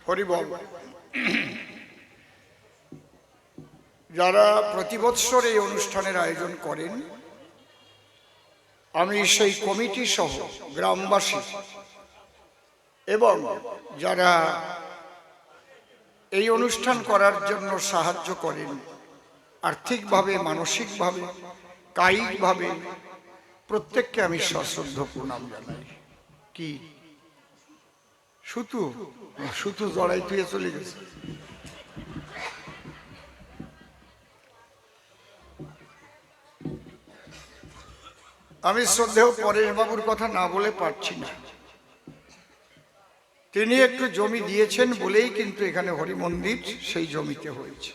হরি বল। যারা প্রতি বৎসর এই অনুষ্ঠানের আয়োজন করেন, আমি সেই কমিটি সহ গ্রামবাসী এবং যারা এই অনুষ্ঠান করার জন্য সাহায্য করেন আর্থিকভাবে, মানসিকভাবে, কায়িকভাবে, প্রত্যেককে আমি সশ্রদ্ধ প্রণাম জানাই। কি সুতু সুতু জড়াই তুই চলে গেছে। আমি শ্রদ্ধেয় পরেশ বাবুর কথা না বলে পারছি না। তিনি একটু জমি দিয়েছেন বলেই কিন্তু এখানে হরি মন্দির সেই জমিতে হয়েছে।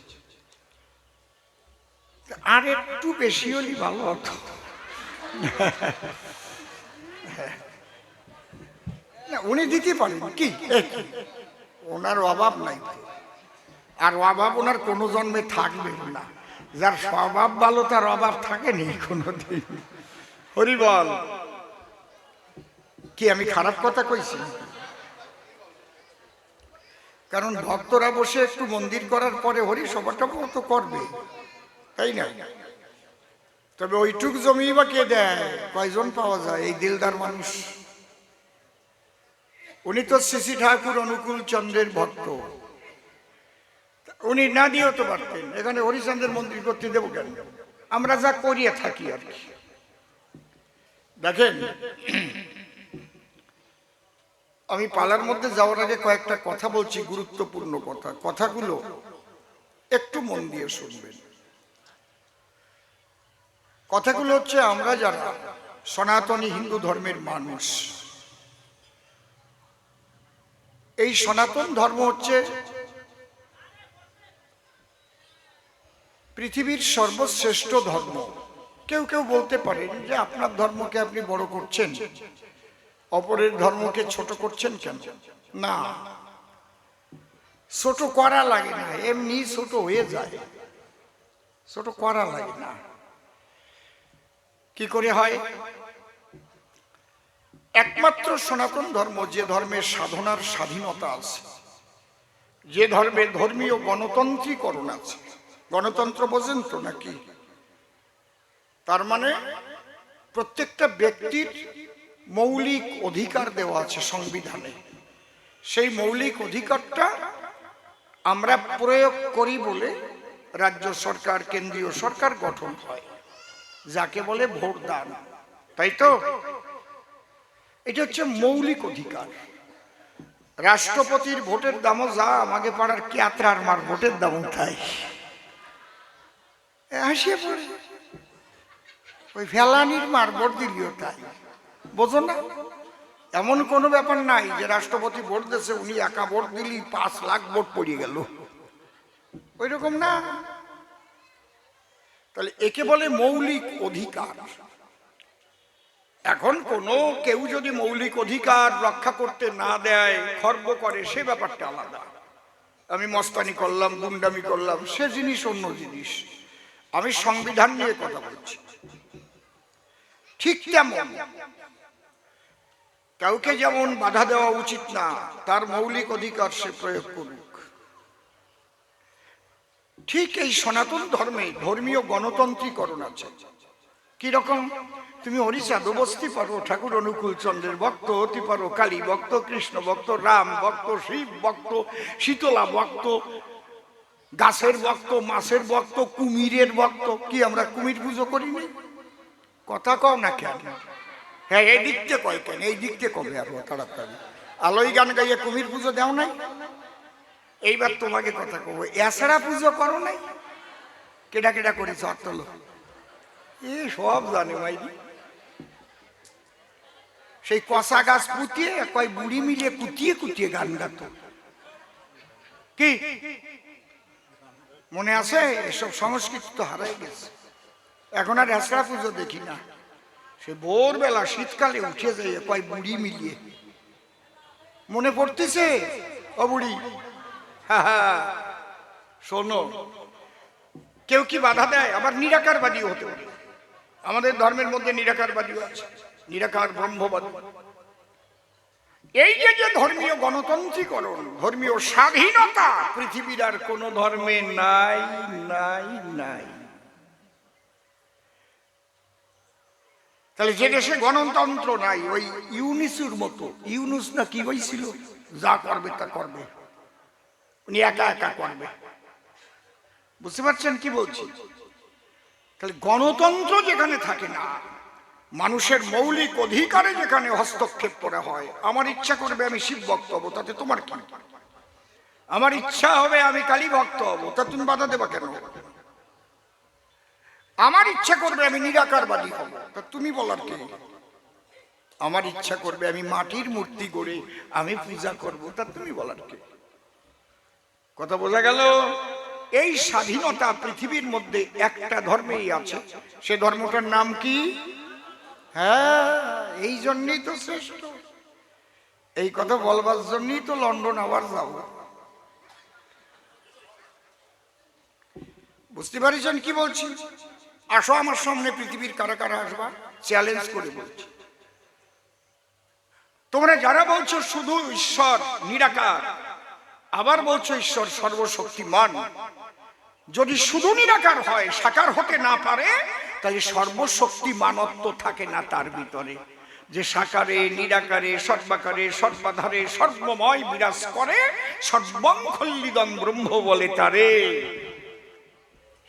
আর একটু বেশি হলেই ভালো হতো। না, উনি দিতে পারেন, কি ওনার অভাব নাই, আর অভাব ওনার কোনো জন্মে থাকবে না। যার স্বভাব ভালো তার অভাব থাকেনি কোনোদিন। হরি বল। কি আমি খারাপ কথা কইছি? কারণ ভক্তরা বসে একটু মন্দির করার পরে হরি সভাটা তো করবে, তাই না? তবে ওইটুক জমি বা কে দেয়? কয়জন পাওয়া যায় এই দিলদার মানুষ? উনি তো শ্রী ঠাকুর অনুকূল চন্দ্রের ভক্ত, উনি না দিয়েও তো পারতেন। এখানে হরিচন্দ্রের মন্দির করতে দেবো কেন? আমরা যা করিয়ে থাকি আর কি। দেখেন, আমি পালার মধ্যে যাওয়ার আগে কয়েকটা কথা বলছি, গুরুত্বপূর্ণ কথা। কথাগুলো একটু মন দিয়ে শুনবেন। কথাগুলো হচ্ছে, আমরা যারা সনাতনী হিন্দু ধর্মের মানুষ, এই সনাতন ধর্ম হচ্ছে পৃথিবীর সর্বশ্রেষ্ঠ ধর্ম। কেউ কেউ বলতে পারেন যে আপনার ধর্মকে আপনি বড় করছেন, অপরের ধর্মকে ছোট করছেন কেন? না, ছোট করা লাগে না, এমনি ছোট হয়ে যায়। ছোট করা লাগে না। কি করে হয়? একমাত্র সনাতন ধর্ম যে ধর্মের সাধনার স্বাধীনতা আছে, যে ধর্মের ধর্মীয় গণতন্ত্রীকরণ আছে। গণতন্ত্র বোঝেন তো নাকি? তার মানে প্রত্যেকটা ব্যক্তির মৌলিক অধিকার দেওয়া আছে সংবিধানে। সেই মৌলিক অধিকারটা আমরা প্রয়োগ করি বলে রাজ্য সরকার, কেন্দ্রীয় সরকার গঠন হয়, যাকে বলে ভোট দান, তাই তো? এটা হচ্ছে মৌলিক অধিকার। রাষ্ট্রপতির ভোটের দামও যা, আমাকে পাড়ার ক্যাতরার মার ভোটের দামও তাই। হাসিয়ে পড়ে ওই ফেলানির মার ভোট দিলিও তাই, বোঝো না? এমন কোনো ব্যাপার নাই যে রাষ্ট্রপতি ভোট দিয়েছে, উনি একা ভোট দিলি 5 লাখ ভোট পড়িয়ে গেল, ওই রকম না। তাহলে একে বলে মৌলিক অধিকার। এখন কোনো কেউ যদি মৌলিক অধিকার রক্ষা করতে না দেয়, খর্ব করে, সে ব্যাপারটা আলাদা। আমি মস্তানি করলাম, গুন্ডামি করলাম, সে জিনিস অন্য জিনিস। আমি সংবিধান নিয়ে কথা বলছি। ঠিক তেমন কাউকে যেমন বাধা দেওয়া উচিত না, তার মৌলিক অধিকার সে প্রয়োগ করুক। ঠিক এই সনাতন ধর্মে ধর্মীয় গণতন্ত্রীকরণ আছে। কিরকম? তুমি হরিচাঁদ বসতে পারো, ঠাকুর অনুকূল চন্দ্রের ভক্ত হতে পারো, কালী ভক্ত, কৃষ্ণ ভক্ত, রাম ভক্ত, শিব ভক্ত, শীতলা ভক্ত, গাছের ভক্ত, মাছের ভক্ত, কুমিরের ভক্ত। কি আমরা কুমির পুজো করিনি? কথা কও না কেন? হ্যাঁ, এই দিকতে কয় কেন? এই দিকতে কবে আরো তাড়াতাড়ি আলোই গান গাইয়ে কুমির পুজো দেও নাই? এইবার তোমাকে কথা কব, এছাড়া পুজো করো নাই? কেডা কেডা করেছ অর্থলো? এ সব জানে ভাইদি। সেই কষা গাছ পুতিয়ে কয় বুড়ি মিলিয়ে কুতিয়ে কুতিয়ে গান গাত। কি মনে আছে? এসব সংস্কৃতি তো হারাই গেছে। এখন আর এছাড়া পুজো দেখি না। সে ভোরবেলা শীতকালে উঠে যায় কয় বুড়ি মিলিয়ে। মনে পড়তেছে? ও বুড়ি, শোনো, কেউ কি বাধা দেয়? আবার নিরাকারবাদী হতে পারে। আমাদের ধর্মের মধ্যে নিরাকারবাদীও আছে, নিরাকার ব্রহ্মবাদী। এই যে ধর্মীয় গণতন্ত্রীকরণ, ধর্মীয় স্বাধীনতা পৃথিবীর আর কোন ধর্মে নাই নাই নাই। তাহলে যে দেশে গণতন্ত্র নাই, ওই ইউনুসের মতো, ইউনুস না কি হয়েছিল, যা করবে তা করবে, উনি একা একা করবে। বুঝতে পারছেন কি বলছি? তাহলে গণতন্ত্র যেখানে থাকে না, মানুষের মৌলিক অধিকারে যেখানে হস্তক্ষেপ করা হয়, আমার ইচ্ছা করবে আমি শিব ভক্ত হবো, তাতে তোমার কি? আমার ইচ্ছা হবে আমি কালী ভক্ত হবো, তা তুমি বাধা দেবা কেন? আমার ইচ্ছা করবে আমি নিরাকারবাদী হব, তা তুমি বলার কি? আমার ইচ্ছা করবে আমি মাটির মূর্তি গড়ে আমি পূজা করব, তা তুমি বলার কি? কথা বোঝা গেল? এই স্বাধীনতা পৃথিবীর মধ্যে একটা ধর্মেই আছে, সে ধর্মটার নাম কি? হ্যাঁ, এই জন্যই তো শ্রেষ্ঠ। এই কথা বলবার জন্যই তো লন্ডন আবার যাব। বুঝতে পারছেন কি বলছি? আসো আমার সামনে, পৃথিবীর কারা কারা আসবা, চ্যালেঞ্জ করে বলছি। তোমরা যারা বলছো শুধু ঈশ্বর নিরাকার, আবার বলছো ঈশ্বর সর্বশক্তিমান, যদি শুধু নিরাকার হয়, সাকার হতে না পারে, তাহলে সর্বশক্তিমানত্ব থাকে না তার ভিতরে, যে সাকারে নিরাকারে সর্বাকারে সর্বাধারে সর্বময় বিরাজ করে, সর্বং খল্লিদং ব্রহ্ম বলে তারে।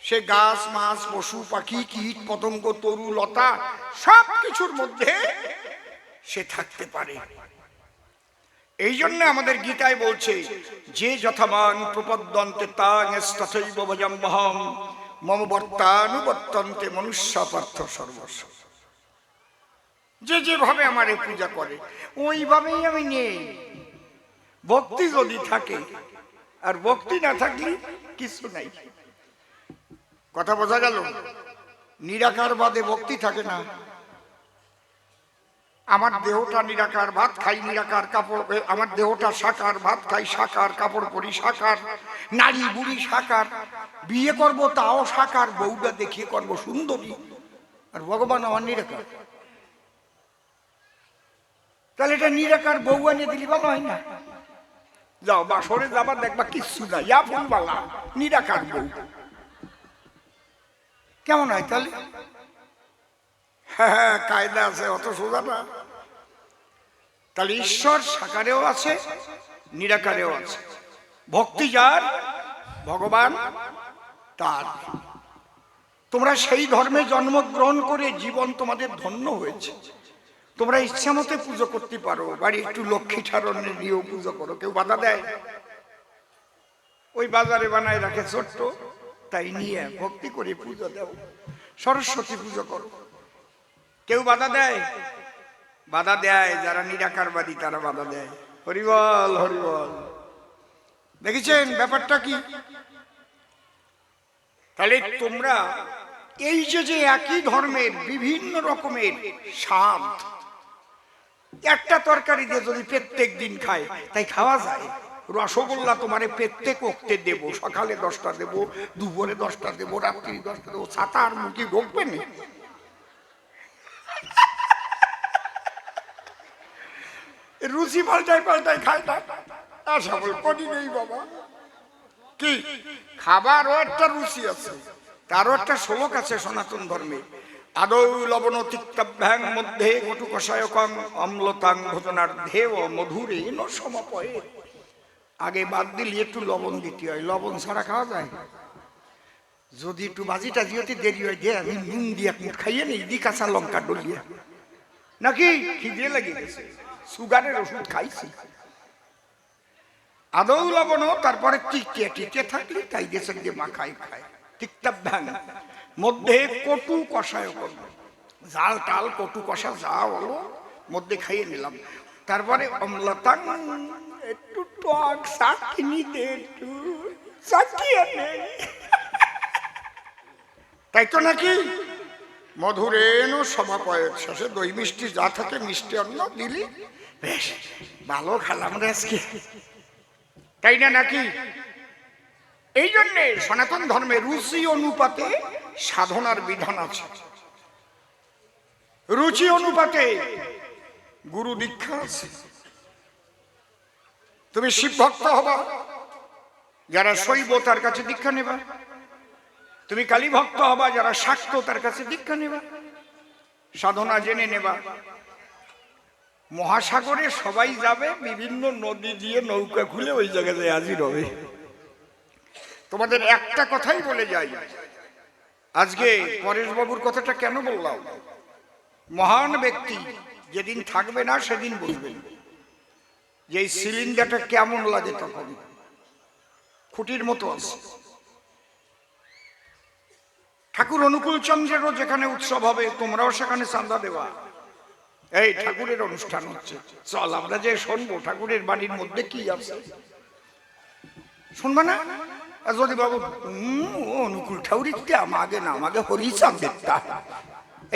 সে গাছ মাছ পশু পাখি কীট পতঙ্গ তরু লতা সব কিছুর মধ্যে সে থাকতে পারে। এই জন্য আমাদের গীতায় বলছে, যে যথামাং প্রপদ্যন্তে তাং তথৈব ভজাম্যহং মম বর্তানুবর্তন্তে মনুষ্য পার্থ সর্বস্ব। যে যেভাবে আমারে পূজা করে ওইভাবেই আমি নেই। ভক্তি যদি থাকে, আর ভক্তি না থাকলে কিছু নাই। কথা বোঝা গেল? নিরাকার বাদে ভক্তি থাকে না। আমার দেহটা নিরাকার, ভাত খাই নিরাকার, কাপড়, আমার দেহটা সাকার, ভাত খাই সাকার, কাপড় পরি সাকার, নারী বুড়ি সাকার, বিয়ে করব তাও সাকার, বউটা দেখিয়ে করব সুন্দরী, আর ভগবান আমার নিরাকার। তাহলে এটা নিরাকার বউ আনিয়ে দিলি ভালো হয় না? যাও বাসরে যাবার দেখবা কিচ্ছু না, ইয়া ফুলবালা নিরাকার বউ, কেমন হয় তাহলে? হ্যাঁ, কায়দা আছে, অত সোজা না। তাহলে ঈশ্বর সাকারেও আছে নিরাকারেও আছে। ভক্তি যার, ভগবান তার। তোমরা সেই ধর্মে জন্মগ্রহণ করে জীবন তোমাদের ধন্য হয়েছে। তোমরা ইচ্ছা মতে পুজো করতে পারো, বাড়ি একটু লক্ষ্মী ঠারণে দিয়েও পুজো করো, কেউ বাধা দেয়? ওই বাজারে বানায় রাখে ছোট্ট, তাই নিয়ে ভক্তি করে পুজো দাও, সরস্বতী পুজো করো, কেউ বাধা দেয়? বাধা দেয় যারা নিরাকারবাদী, তারা বাধা দেয়। হরিবল হরিবল। দেখেছেন ব্যাপারটা কি? তাহলে তোমরা এই যে একই ধর্মের বিভিন্ন রকমের স্বাদ, একটা তরকারি দিয়ে যদি প্রত্যেক দিন খায়, তাই খাওয়া যায়? রসগোল্লা তোমারে প্রত্যেক ওক্তে দেবো, সকালে 10টা দেবো, দুপুরে 10টা দেবো, রাত্রি 10টা দেবো, ছাতা আর মুখে ঢুকবে না। রুচি পাল্টায় পাল্টায় খায় না, আশা বল করি নেই বাবা। কি খাবারও একটা রুচি আছে, তারও একটা শ্লোক আছে সনাতন ধর্মে। আদৌ লবণ তিক্তাভ্যাং মধ্যে কটু কষায়কং অম্লতাং ভোজনার্ধে ও মধুরে ন সমপয়ে। আগে বাদ দিলে একটু লবণ দিতে হয়, লবণ ছাড়া খাওয়া যায়? যদি একটু বাজি টাজি হতে দেরি হয়, যে আমি নুন দিয়ে এক মুঠ খাইয়ে নেই, দি কাঁচা লঙ্কা ডলিয়ে, নাকি খিদে লেগে গেছে, সুগারের ওষুধ খাইছি। আদৌ লবণ, তারপরে টিকে টিকে থাকলে তাই দেশে যে মাখাই খায়। তিক্তাভ্যাং মধ্যে কটু কষায় করবো, জাল টাল কটু কষা যা হলো মধ্যে খাইয়ে নিলাম। তারপরে অম্লতাং একটু টক চাটনি দে, একটু চাটিয়ে নেই, তাই তো নাকি? মধুরেন সমাপয়েত, শেষে দই মিষ্টি যা থাকে মিষ্টি অন্ন দিলি, বেশ ভালো খেলাম রে আজকে, তাই না নাকি? এই জন্যে সনাতন ধর্মে রুচি অনুপাতে সাধনার বিধান আছে, রুচি অনুপাতে গুরু দীক্ষা আছে, তুমি শিব ভক্ত হবা, যারা শৈব তার কাছে দীক্ষা নেবা। তুমি কালী ভক্ত হবা, যারা শাক্ত তার কাছে দীক্ষা নেবা, সাধনা জেনে নেবা। মহাসাগরে সবাই যাবে, বিভিন্ন নদী দিয়ে নৌকা খুলে ওই জায়গায় হাজির হবে। তোমাদের একটা কথাই বলে যাই, আজকে পরেশবাবুর কথাটা কেন বললাম, মহান ব্যক্তি যেদিন থাকবে না সেদিন বুঝবেন যে এই সিলিন্ডারটা কেমন লাগে। তখন খুঁটির মতো আছে। ঠাকুর অনুকূল চন্দ্রেরও যেখানে উৎসব হবে, তোমরাও সেখানে চাঁদা দেওয়া। এই ঠাকুরের অনুষ্ঠান হচ্ছে, চল আমরা যে শুনবো ঠাকুরের বাড়ির মধ্যে কি আছে, শুনবা না? যদি বাবু অনুকূল ঠাকুরিতে আমাকে না, আমাকে হরিচাঁদের,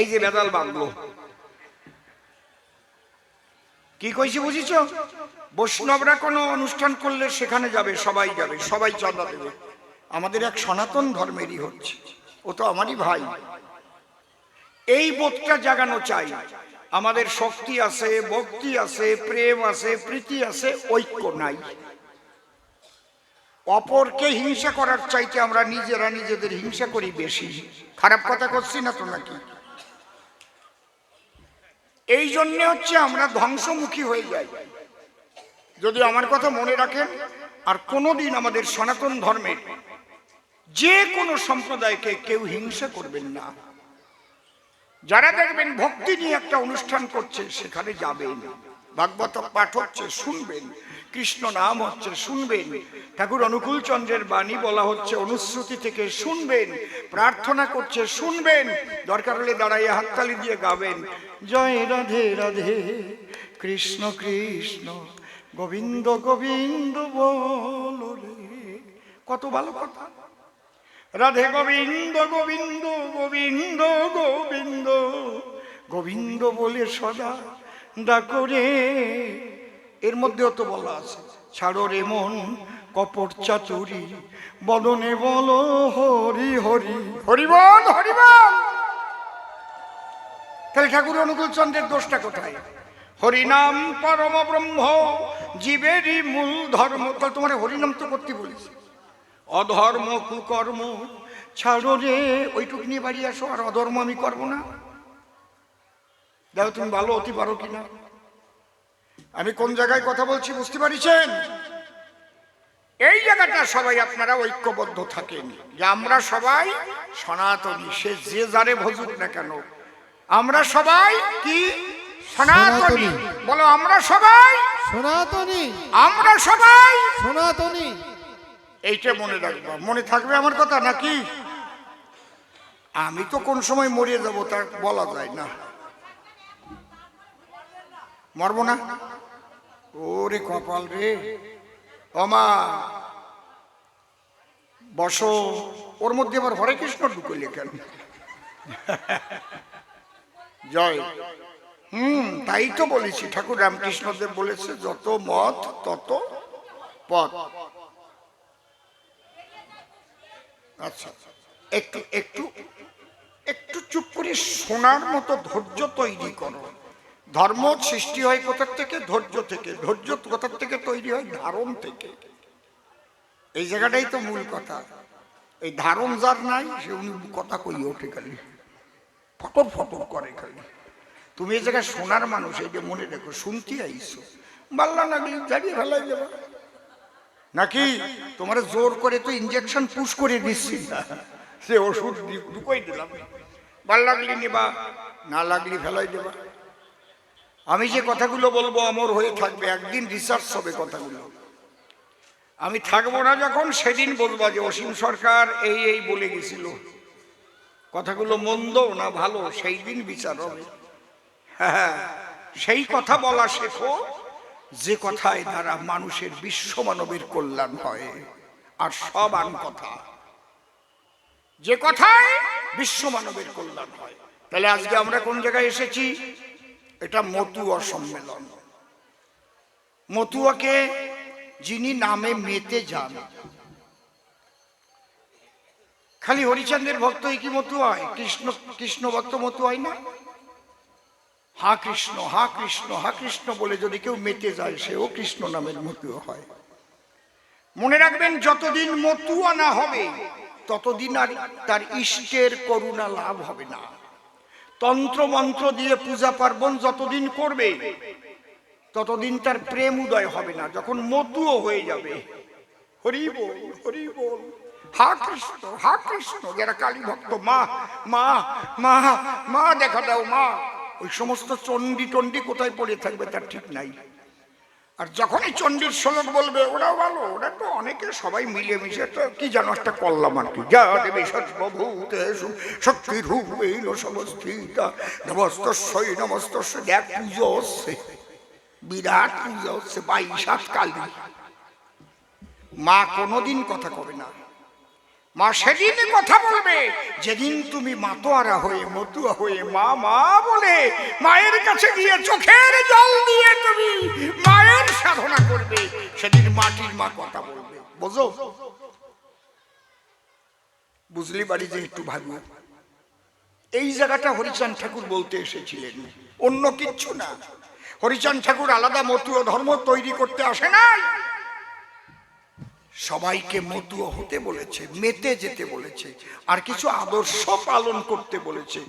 এই যে বেদাল বাঁধলো, কি কইছি বুঝিছ? বৈষ্ণবরা কোনো অনুষ্ঠান করলে সেখানে যাবে, সবাই যাবে, সবাই চাঁদা দেবে। আমাদের এক সনাতন ধর্মেরই হচ্ছে, ও তো আমারই ভাই। এই বোধটা জাগানো চাই। আমাদের শক্তি আছে, ভক্তি আছে, প্রেম আছে, প্রীতি আছে, ঐক্য নাই। অপরকে হিংসা করার চাইতে আমরা নিজেরা নিজেদের হিংসা করি বেশি। খারাপ কথা করছি না তো নাকি? এই জন্য হচ্ছে আমরা ধ্বংসমুখী হয়ে যাই। যদি আমার কথা মনে রাখেন, আর কোনোদিন আমাদের সনাতন ধর্মের যে কোনো সম্প্রদায়কে কেউ হিংসা করবেন না। যারা দেখবেন ভক্তি নিয়ে একটা অনুষ্ঠান করছে সেখানে যাবেন, ভাগবত পাঠ হচ্ছে শুনবেন, কৃষ্ণ নাম হচ্ছে শুনবেন, ঠাকুর অনুকূল চন্দ্রের বাণী বলা হচ্ছে অনুশ্রুতি থেকে শুনবেন, প্রার্থনা করছে শুনবেন, দরকার হলে দাঁড়াইয়া হাততালি দিয়ে গাবেন, জয় রাধে রাধে কৃষ্ণ কৃষ্ণ গোবিন্দ গোবিন্দ বলো রে। কত ভালো কথা। রাধে গোবিন্দ গোবিন্দ গোবিন্দ গোবিন্দ গোবিন্দ বলে সদা ডাকো রে। এর মধ্যেও তো বলা আছে, ছাড়ো রে মন কপট চাতুরি বদনে বলো হরি হরি হরি বল হরি বল। তাহলে ঠাকুর অনুকূল চন্দ্রের দোষটা কোথায়? হরিনাম পরম ব্রহ্ম জীবেরই মূল ধর্ম। তাহলে তোমার হরিনাম তো করতে বলেছি। অধর্ম কুকর্ম ছাড়ো রে, ওইটুকু নিয়ে বাড়ি আসো। আর অধর্ম আমি করবো না। দেখো তুমি ভালো হতে পারো কিনা। আমি কোন জায়গায় কথা বলছি বুঝতে পারছেন? এই জায়গাটা সবাই আপনারা ঐক্যবদ্ধ থাকেন যে আমরা সবাই সনাতনী। সে যে যারে ভজুক না কেন, আমরা সবাই কি সনাতনী। বলো আমরা সবাই সনাতনী, আমরা সবাই সনাতনী। এইটা মনে রাখবা। মনে থাকবে আমার কথা নাকি? আমি তো কোন সময় মরিয়ে যাব তা বলা যায় না। মরব না? ওরে কপাল রে। ওমা বসো। ওর মধ্যে আবার হরে কৃষ্ণ ঢুকলে কেন? জয়। তাই তো বলেছি, ঠাকুর রামকৃষ্ণদেব বলেছে যত মত তত পথ। আচ্ছা, একটু একটু একটু চুপ করে শোনার মতো ধৈর্য তৈরি করো। ধর্ম সৃষ্টি হয় কোথা থেকে? ধৈর্য থেকে। ধৈর্য কোথা থেকে তৈরি হয়? ধারণ থেকে। এই জায়গাটাই তো মূল কথা। এই ধারণ যার নাই সে উনি কথা কই ওঠে, খালি ফটর ফটর করে খালি। তুমি এই জায়গায় শোনার মানুষ, এই যে মনে রেখো, শুনতে আইছো, বাল্লা লাগলে জানিয়ে ফেলাই যাবে নাকি? তোমার জোর করে তো ইঞ্জেকশন পুশ করে দিচ্ছি না, সে ওষুধ ঢুকাই দিলাম। ভাল লাগলে নিবা, না লাগলে ফেলাই দেবা। আমি যে কথাগুলো বলবো অমর হয়ে থাকবে, একদিন রিসার্চ হবে কথাগুলো। আমি থাকবো না যখন, সেদিন বলবা যে অসীম সরকার এই এই বলে গেছিল, কথাগুলো মন্দ না ভালো সেই দিন বিচার হবে। হ্যাঁ, সেই কথা বলা শেখো যে কথায় দ্বারা মানুষের বিশ্ব মানবের কল্যাণ হয়। আর সব আন কথা, যে কথায় বিশ্ব মানবের কল্যাণ হয়। তাহলে আজকে আমরা কোন জায়গায় এসেছি? এটা মতুয়া সম্মেলন। মতুয়াকে যিনি নামে মেতে যান, খালি হরিচন্দ্রের ভক্ত কি মতুয়া হয়? কৃষ্ণ ভক্ত মতুয়া হয় না? হা কৃষ্ণ হা কৃষ্ণ হা কৃষ্ণ বলে যদি কেউ মেতে যায় সেও কৃষ্ণ নামের মতুয়া হয়। মনে রাখবেন, যতদিন মতুয়া না হবে ততদিন আর তার ইষ্টের করুণা লাভ হবে না। তন্ত্র মন্ত্র দিয়ে পূজা পার্বণ যতদিন করবে ততদিন তার প্রেম উদয় হবে না। যখন মতুয়া হয়ে যাবে, হরি বল হরি বল, হা কৃষ্ণ, যারা কালী ভক্ত, মা মা মা মা দেখা দাও মা, ওই সমস্ত চণ্ডী টন্ডী কোথায় পড়ে থাকবে তার ঠিক নাই। আর যখনই চণ্ডীর শ্লোক বলবে, ওরাও ভালো, ওরা তো অনেকে সবাই মিলেমিশে তো কি যেন একটা করলাম আর কি, যা দেবী সর্বভূতেষু শক্তিরূপেণ সংস্থিতা নমস্তস্যৈ নমস্তস্যৈ। দেখ পুজো হচ্ছে, বিরাট পুজো হচ্ছে, 22 কালী। মা কোনোদিন কথা কবে না, মা সেদিনই কথা বলবে যেদিন তুমি মাতোয়ারা হয়ে মতুয়া হয়ে মা মা বলে মায়ের কাছে গিয়ে চোখের জল দিয়ে তুমি মায়ের সাধনা করবে, সেদিন মাটির মা কথা বলবে। বুঝো? বুঝলি বাড়ি যে একটু ভাবো। এই জায়গাটা হরিচাঁদ ঠাকুর বলতে এসেছিলেন, অন্য কিচ্ছু না। হরিচাঁদ ঠাকুর আলাদা মতুয়া ধর্ম তৈরি করতে আসে নাই, সবাইকে মতুয়া হতে বলেছে, মেতে যেতে বলেছে, আর কিছু আদর্শ পালন করতে বলেছে।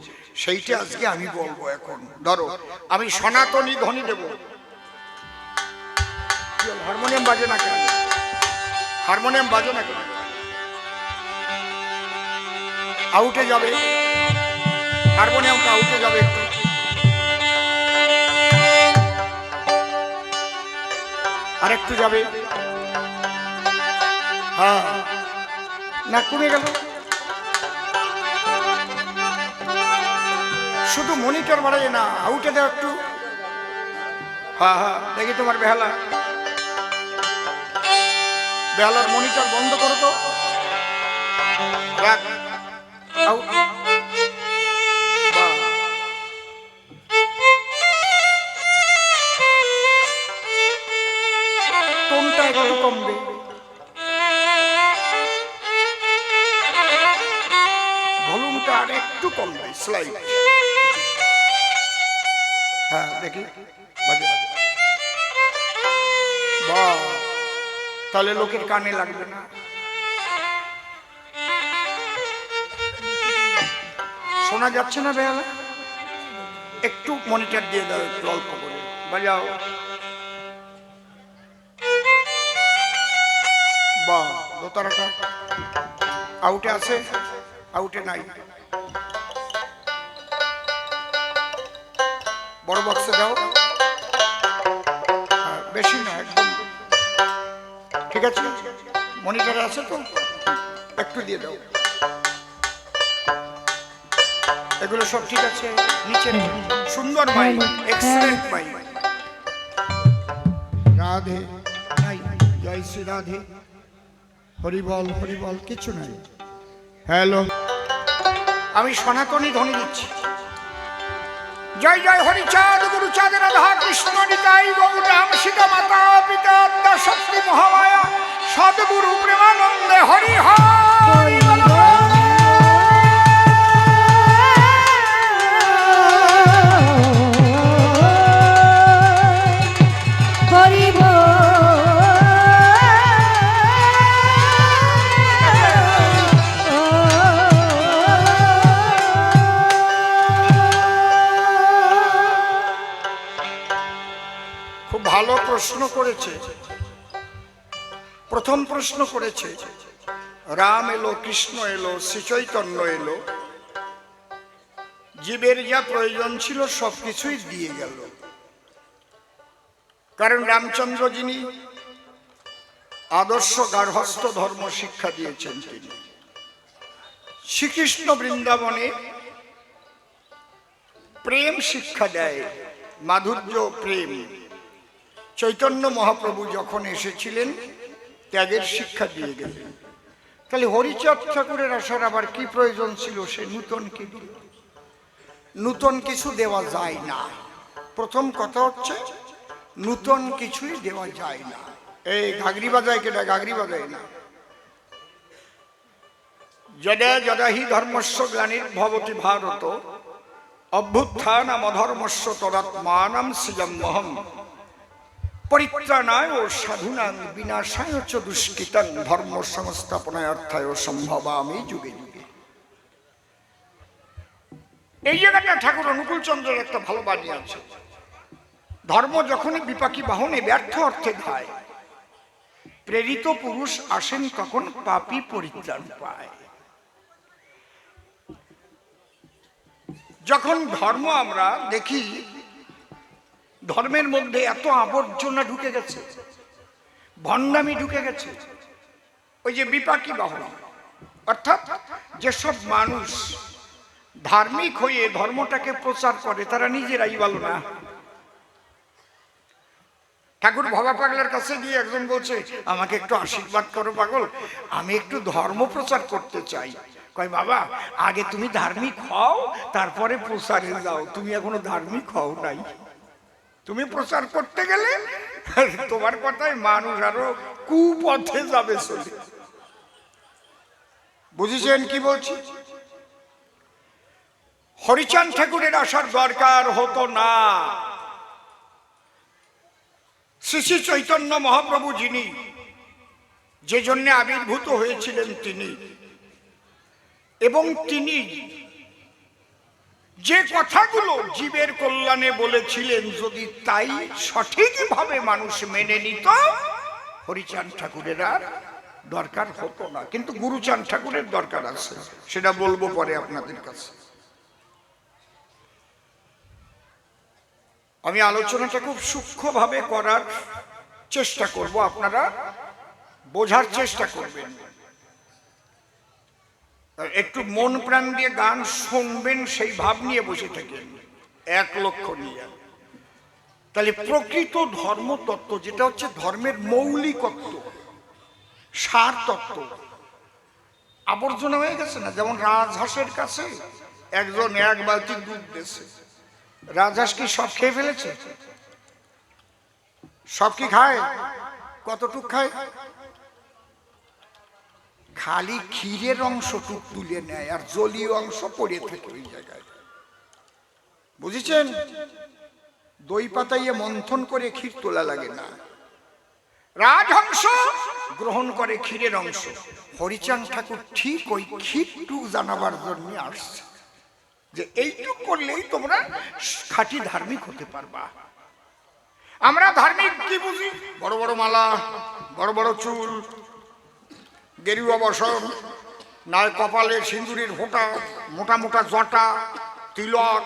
সেইটা আজকে আমি বলবো। এখন ধরো আমি সনাতনী ধ্বনি দেব। হারমোনিয়াম বাজে না কেন? হারমোনিয়াম বাজে না কেন? আউটে যাবে, হারমোনিয়ামটা আউটে যাবে একটু। আরেকটু যাবে, হ্যাঁ না কমে গেল। শুধু মনিটর বাড়াই না, আউটে দাও একটু। হ্যাঁ হ্যাঁ দেখি তোমার বেহালা, বেহালার মনিটর বন্ধ করো তো, রাখ আউট। টোনটা একটু কমবে, ভলিউমটা আর একটু কমবে, স্লাইড। হ্যাঁ দেখি বাজে, বাহ, তাহলে লোকের কানে লাগবে না। শোনা যাচ্ছে না বেহালা? একটু মনিটর দিয়ে দাও, একটু অল্প করে বাজাও। বাহ, দোতারাটা আউটে আছে, আউটে নাই। বড় বক্সে দাও, বেশি না, একদম ঠিক আছে। মনিটরে আছে তো, একটু দিয়ে দাও। এগুলো সব ঠিক আছে, নিচে সুন্দর মাইক, এক্সেলেন্ট মাইক। রাধে নাই, জয় শ্রী রাধে, হরিবল হরিবল, কিছু নাই। হ্যালো, আমি সনাতনী ধ্বনি দিচ্ছি। জয় জয় হরিচাঁদ গুরুচাঁদ রাধা কৃষ্ণ নিতাই গৌর রাম সীতা মাতা পিতা শক্তি মহামায়া সদ্গুরু প্রেমানন্দে হরি হরি বল। ভালো প্রশ্ন করেছে। প্রথম প্রশ্ন করেছে, রাম এলো, কৃষ্ণ এলো, শ্রী চৈতন্য এলো, জীবের যা প্রয়োজন ছিল সবকিছুই দিয়ে গেল। কারণ রামচন্দ্র যিনি আদর্শ গার্হস্থ্য ধর্ম শিক্ষা দিয়েছেন, তিনি শ্রীকৃষ্ণ বৃন্দাবনে প্রেম শিক্ষা দেয়, মাধুর্য প্রেম। চৈতন্য মহাপ্রভু যখন এসেছিলেন ত্যাগের শিক্ষা দিয়ে গেলেন। তাহলে হরিচাঁদ ঠাকুরের আসার আবার কি প্রয়োজন ছিল? সে নূতন কি দিল? নূতন কিছু দেওয়া যায় না। প্রথম কথা হচ্ছে নূতন কিছুই দেওয়া যায় না। এই ঘাগরি বাজায় কেটা? ঘাগরি বাজায় না। যদা যদা হি ধর্মস্য গ্লানির্ভবতি ভারত অভ্যুত্থানাম অধর্মস্য তদাত্মানাম সৃজম্যহম পরিত্রাণায় সাধুনাং বিনাশায় চ দুষ্কৃতাং ধর্ম সংস্থাপনার্থায় সম্ভবামি যুগে যুগে। এই জায়গাটা ঠাকুর অনুকূল চন্দ্রের একটা ভালো বাণী আছে। ধর্ম যখনই বিপাকী বাহনে ব্যর্থ অর্থে ধায়, প্রেরিত পুরুষ আসেন তখন পাপী পরিত্রাণ পায়। যখন ধর্ম আমরা দেখি ধর্মের মধ্যে এত আবর্জনা ঢুকে গেছে, ভণ্ডামি ঢুকে গেছে, ওই যে বিপাকী বাহন, অর্থাৎ যেসব মানুষ ধার্মিক হয়ে ধর্মটাকে প্রচার করে তারা নিজেরাই ভালো না। ঠাকুর ভবা পাগলের কাছে গিয়ে একজন বলছে, আমাকে একটু আশীর্বাদ করো পাগল, আমি একটু ধর্ম প্রচার করতে চাই। কয়, বাবা আগে তুমি ধার্মিক হও, তারপরে প্রচারে যাও। তুমি এখনো ধার্মিক হও নাই। তুমি প্রচার করতে গেলে তোমার কথায় মানুষ আরো কুপথে যাবে চলে। বুঝেছেন কি বলছি? হরিচাঁদ ঠাকুরের আসার দরকার হতো না। শ্রী শ্রী চৈতন্য মহাপ্রভু যিনি যে জন্য আবির্ভূত হয়েছিলেন তিনি, এবং তিনি যে কথাগুলো জীবের কল্যাণে বলেছিলেন, যদি তাই সঠিকভাবে মানুষ মেনে নিত, হরিচাঁদ ঠাকুরের আর দরকার হতো না। কিন্তু গুরুচাঁদ ঠাকুরের দরকার আছে, সেটা বলবো পরে আপনাদের কাছে। আমি আলোচনাটা খুব সূক্ষ্মভাবে করার চেষ্টা করব, আপনারা বোঝার চেষ্টা করবেন, একটু মন প্রাণ দিয়ে গান শুনবেন, সেই ভাব নিয়ে বসে থাকেন, এক লক্ষ্য নিয়ে। তাহলে প্রকৃত ধর্মতত্ত্ব, যেটা হচ্ছে ধর্মের মৌলিকত্ব, সার তত্ত্ব, আবর্জনা হয়ে গেছে না। যেমন রাজহাঁসের কাছে একজন এক বালতি দুধ দিয়েছে, রাজহাঁস কি সব খেয়ে ফেলেছে? সব কি খায়? কতটুক খায়? খালি ক্ষীরের অংশটুক তুলে নেয়, আর জলীয় অংশ পড়ে থাকে ওই জায়গায়। বুঝেছেন? দই পাতাইয়ে মন্থন করে ক্ষীর তোলা লাগে না। রাজহংস গ্রহণ করে ক্ষীরের অংশ। হরিচাঁদ ঠাকুর ঠিক ওই ক্ষীরটুক জানাবার জন্য আসছে, যে এইটুক করলেই তোমরা খাঁটি ধার্মিক হতে পারবা। আমরা ধার্মিক কি বুঝি? বড় বড় মালা, বড় বড় চুল, গেরুয়া বসন, নয় কপালে সিঁদুরের ফোঁটা, মোটা মোটা জটা, তিলক,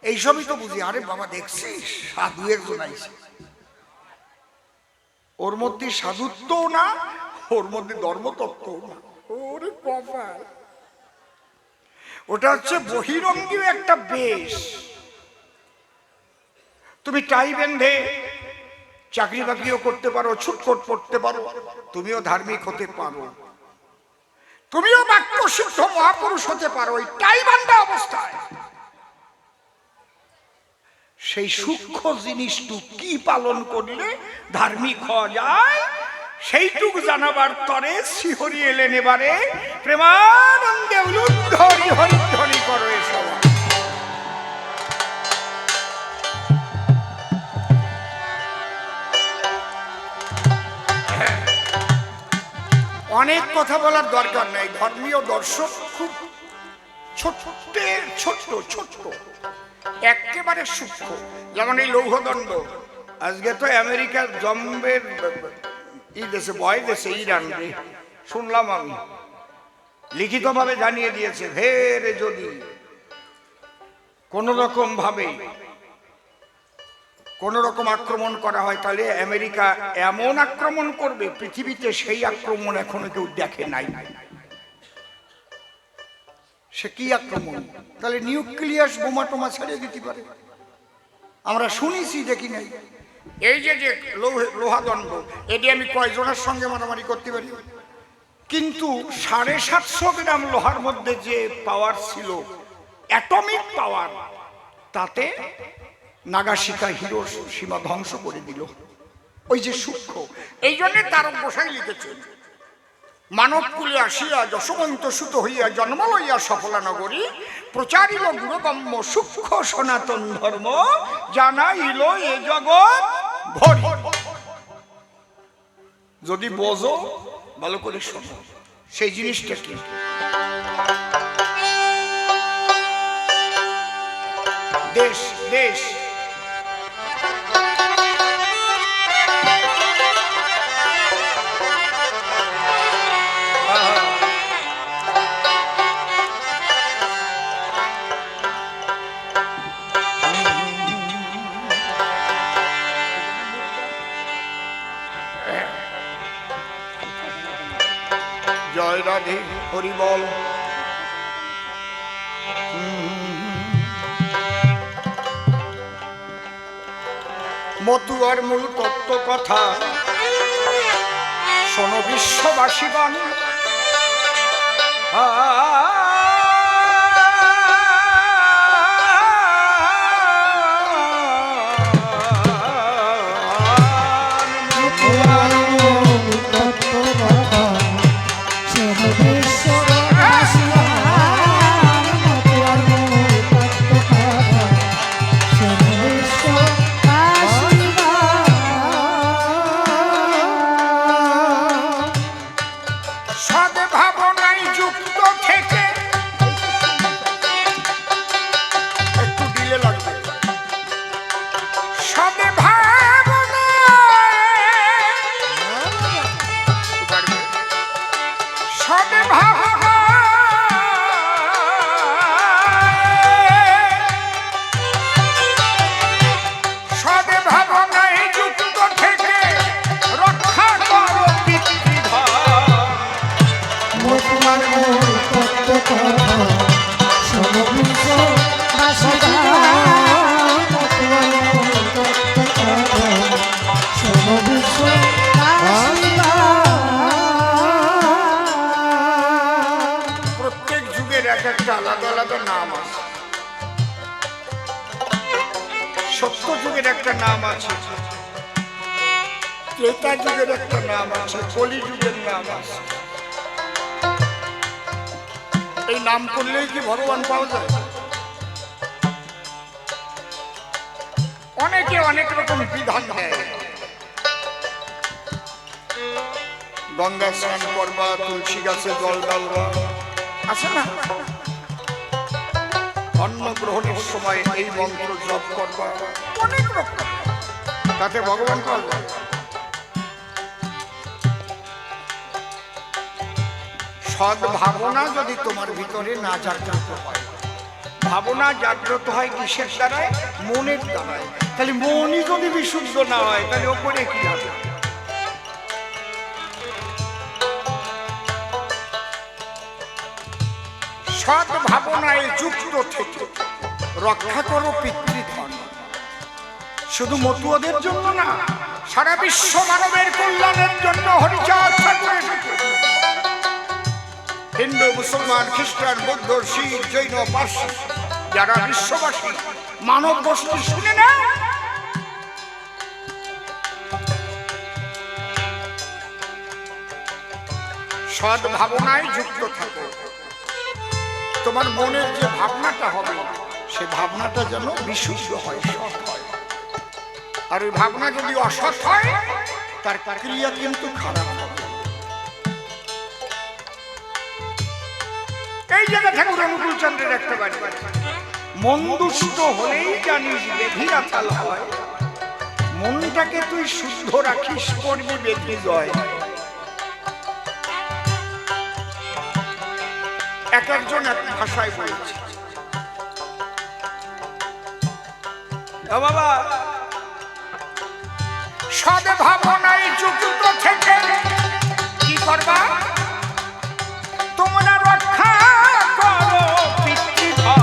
এইসবই তো বুঝি। আরে বাবা, দেখছিস সাধু একজন আইছে, ওর মধ্যে সাধুত্বও না, ওর মধ্যে ধর্মতত্ত্বও না। ওরে কপাল! ওটা হচ্ছে বহিরঙ্গীয় একটা বেশ। তুমি টাই বেঁধে চাকরি বাকরিও করতে পারো, ছুটফট পড়তে পারো, তুমিও ধার্মিক হতে পারো, তুমিও বাক্য সিদ্ধ মহাপুরুষ হতে পারো এই টাই বান্ধা অবস্থায়। সেই সূক্ষ্ম জিনিসটুক কি পালন করলে ধার্মিক হওয়া যায়, সেইটুক জানাবার তরে শিহরি এলেন এবারে প্রেমানন্দে উলুধ্বনি হরিধ্বনি করো এসব। অনেক কথা বলার দরকার নেই। ধর্মীয় দর্শন খুব ছোট্ট ছোট্ট ছোট্ট, একেবারে সূক্ষ্ম। যেমন এই লৌহদণ্ড, আজকে তো আমেরিকার জম্বের ই দেশে, বয় দেশে, ইরান শুনলাম আমি, লিখিতভাবে জানিয়ে দিয়েছে, ফের যদি কোন রকম ভাবে কোন রকম আক্রমণ করা হয়, তাহলে আমেরিকা এমন আক্রমণ করবে, পৃথিবীতে সেই আক্রমণ এখনো কেউ দেখে নাই। সে কি আক্রমণ? তাহলে নিউক্লিয়াস বোমা টোমা ছেড়ে দিতে পারে, আমরা শুনেছি, দেখি নাই। এই যে যে লোহাদণ্ড, এটি আমি কয়জনের সঙ্গে মারামারি করতে পারি, কিন্তু 750 গ্রাম লোহার মধ্যে যে পাওয়ার ছিল, অ্যাটমিক পাওয়ার, তাতে নাগাশিকা হিরোশিমা ধ্বংস করে দিল। ওই যে সূক্ষ্ম, এই জন্য তারক গোসাই লিখেছেন, মানবকুলে আসিয়া যশবন্ত সুত হইয়া জন্ম লইয়া সফলা নগরী প্রচারিল গুরুগম্য সূক্ষ্ম সনাতন ধর্ম জানাইল এ জগৎ ভরি। যদি বোঝো ভালো করে শোনো সেই জিনিসটা কি। দেশ দেশ জয় রাধে হরি বল। মতুয়ার মূল তত্ত্ব কথা শোনো বিশ্ববাসীগণ। আলাদা আলাদা নাম আছে। সত্য যুগের একটা নাম আছে, ত্রেতা যুগের একটা নাম আছে, কলি যুগের নাম আছে। এই নাম করলেই কি ভগবান পাওয়া যায়? অনেকে অনেক রকম বিধান দেয়। গঙ্গা স্নান করবা, তুলসী গাছে জল ঢালবা, আছে না? অন্ন গ্রহণের সময় এই মন্ত্র জপ করবা, অনেক রকম, তাতে ভগবান পাওয়া যায়। সৎ ভাবনা যদি তোমার ভিতরে না জাগ্রত হয়, ভাবনা জাগ্রত হয় কিসের দ্বারায়? মনের দ্বারায়। তাহলে মনই যদি বিশুদ্ধ না হয় তাহলে ওপরে কি হবে? সৎ ভাবনায় যুক্ত থেকে রক্ষা করো পিতৃধন। শুধু মতুয়াদের জন্য না, সারা বিশ্ব মানবের কল্যাণের জন্য হরিচাঁদ ঠাকুর এসেছে। হিন্দু, মুসলমান, খ্রিস্টান, বৌদ্ধ, শিখ, জৈন, পার্সি, যারা বিশ্ববাসী মানব গোষ্ঠী শুনে না, সৎ ভাবনায় যুক্ত থাকো। তোমার মনের যে ভাবনাটা হবে সে ভাবনাটা যেন বিশুদ্ধ হয়, সৎ হয়। আর ওই ভাবনা যদি অসৎ হয় তার ক্রিয়া কিন্তু খারাপ হবে। এই জায়গা ঠাকুর অনুকূল চন্দ্রের একটা বাড়ি, মন দুষ্ট হলেই জানিস বেধিরা চাল হয়, মনটাকে তুই শুদ্ধ রাখিস করবি বেধি জয়। এক একজন এক ভাষায় বলছে। বাবা, সৎ ভাবনায় যুক্ত থেকে কি করবা? তোমরা রক্ষা করো পিতৃধন।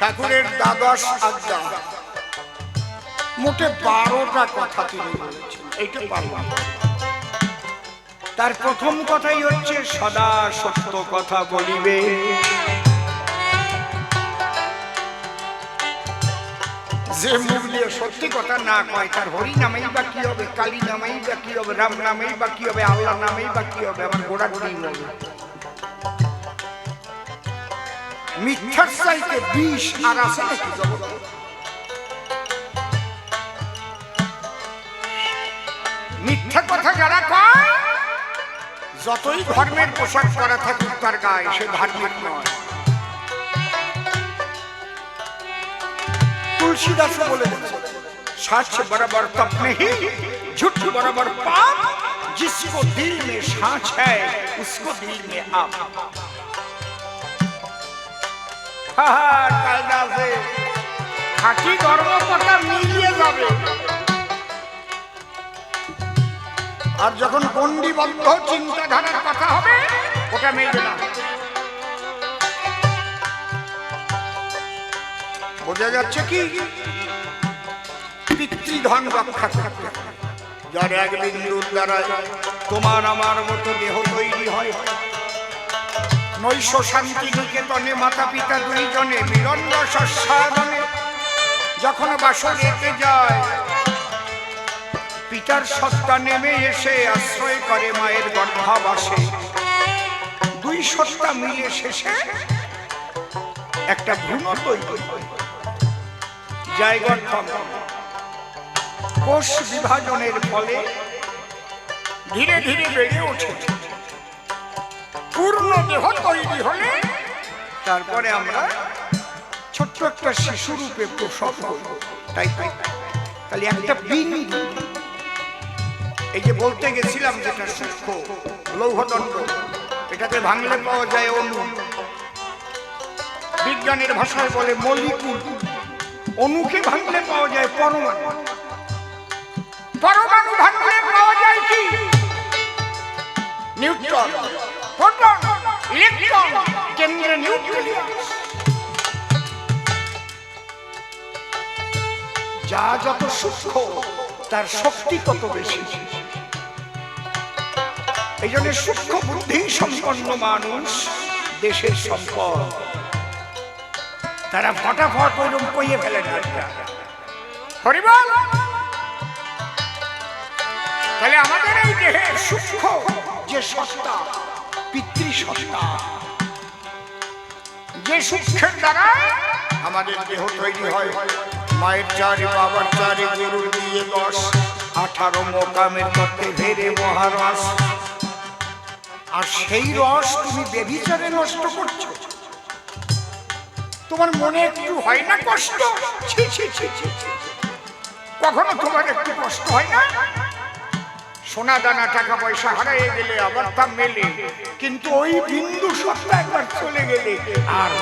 ঠাকুরের দ্বাদশ আজ্ঞা, মোটে 12টা কথা তিনি বলেছেন। এইটা পারলাম। তার প্রথম কথাই হচ্ছে সদা সত্য কথা বলিবে। যে মুখ দিয়ে সত্যি কথা না কয় তার হরি নামেই বা কি হবে, কালী নামেই বা কি হবে, রাম নামেই বা কি হবে, আল্লাহ নামেই বা কি হবে, আমার গোড়া গুড়ি হবে। মিথ্যার চাইতে বিষ আর আছে নাকি জগৎ? মিথ্যা কথা যারা কয়, যতই ধর্মের পোশাক করা থাকুক তার গায়ে, সে ধার্মিক নয়। तुलसीदास बोले सच बराबर तप नहीं, झूठ बराबर पाप, जिसको दिल में सांच है उसको दिल में आप। खाटी धर्म कथा मिलिए जाबे और जखन गंडीबद्ध चिंताधारार कथा होबे ओटा मिलबे ना। বোঝা যাচ্ছে কি পিতৃধন রক্ষা করতে, যার এক বিন্দুর দ্বারা তোমার আমার মতো দেহ তৈরি হয়। নৈশ শান্তি নিকেতনে মাতা পিতা দুইজনে মিলন রসাস্বাদনে যখন বাসর রেখে যায়, পিতার সত্তা নেমে এসে আশ্রয় করে মায়ের গর্ভাবাসে। দুই সত্তা মিলে শেষে একটা ভ্রূণ তৈরি হয়। কোষ বিভাজনের ফলে ধীরে ধীরে বেড়ে ওঠে, পূর্ণ দেহ তৈরি হলে তারপরে আমরা ছোট্ট একটা শিশু রূপে প্রসব হই। তাই তাহলে একটা বিন্দু, এই যে বলতে গেছিলাম যেটা সূক্ষ্ম লৌহদণ্ড, এটাকে ভাঙলে পাওয়া যায় অণু, বিজ্ঞানের ভাষায় বলে মলিকুল। অণুকে ভাঙলে পাওয়া যায় পরমাণু, পরমাণু ভাঙলে পাওয়া যায় কি নিউট্রন, প্রোটন, ইলেকট্রন, কেন্দ্রে নিউক্লিয়াস। যা যত সূক্ষ্ম তার শক্তি তত বেশি। এই জন্য সূক্ষ্ম বুদ্ধি সম্পন্ন মানুষ দেশের সম্পদ। তারা ফটাফট ওইরকম কইয়ে ফেলে না। হরিবল। তাহলে আমাদের এই দেহের সূক্ষ্ম যে সত্তা, পিতৃসত্তা, যে সূক্ষ্মের দ্বারা আমাদের দেহ তৈরি হয়। মায়ের চারে বাবার চারে গরুর দিয়ে 10, 18 মোকামের মধ্যে ভেরে মহারস। আর সেই রস তুমি বেবিচারে নষ্ট করছো। তোমার মনে একটু হয় না কষ্ট? কখনো তোমার একটু কষ্ট হয় না? সোনা দানা টাকা পয়সা হারিয়ে গেলে আবার তা মেলে, কিন্তু ওই বিন্দু সত্তা একবার চলে গেলে আর